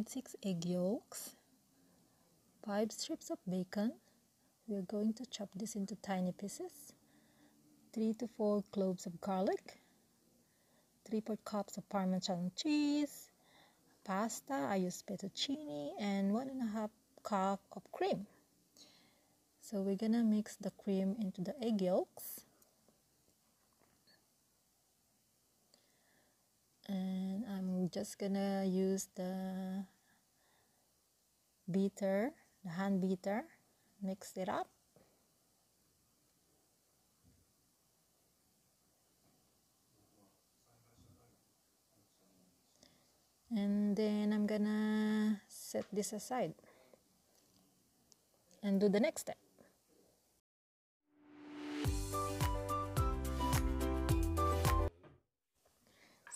need 6 egg yolks, 5 strips of bacon. We're going to chop this into tiny pieces. 3 to 4 cloves of garlic, 3/4 cups of parmesan cheese, pasta, I use fettuccine, and 1.5 cup of cream. So we're gonna mix the cream into the egg yolks. And I'm just gonna use the beater, the hand beater, mix it up. And then I'm gonna set this aside and do the next step.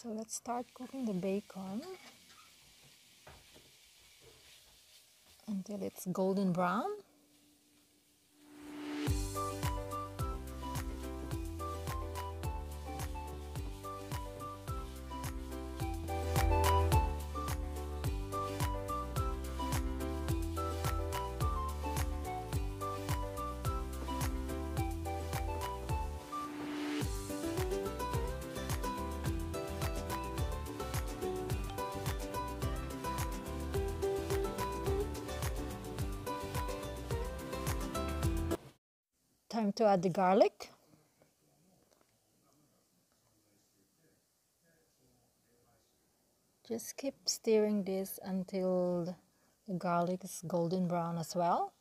So let's start cooking the bacon until it's golden brown. Time to add the garlic. Just keep stirring this until the garlic is golden brown as well.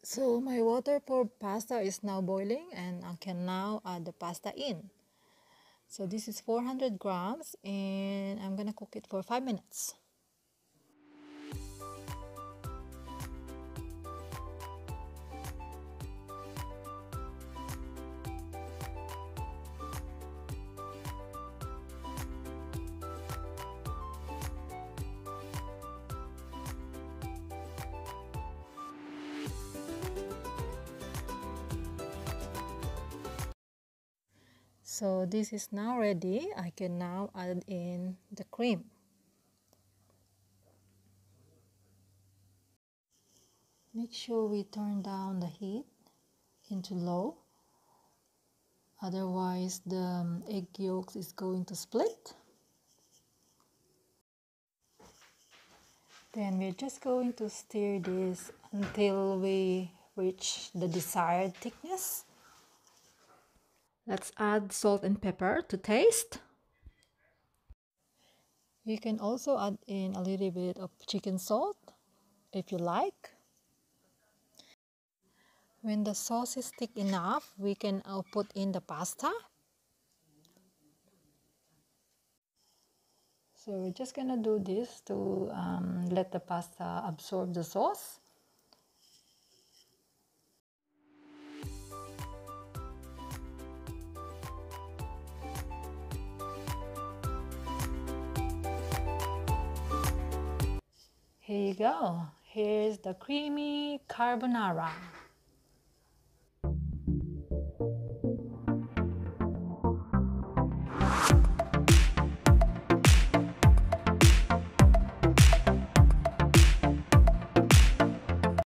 So my water for pasta is now boiling, and I can now add the pasta in. So this is 400 grams, and I'm gonna cook it for 5 minutes. So this is now ready. I can now add in the cream. Make sure we turn down the heat into low. Otherwise the egg yolks is going to split. Then we're just going to stir this until we reach the desired thickness. Let's add salt and pepper to taste. You can also add in a little bit of chicken salt if you like. When the sauce is thick enough, we can put in the pasta. So we're just gonna do this to let the pasta absorb the sauce. Here you go. Here's the creamy carbonara.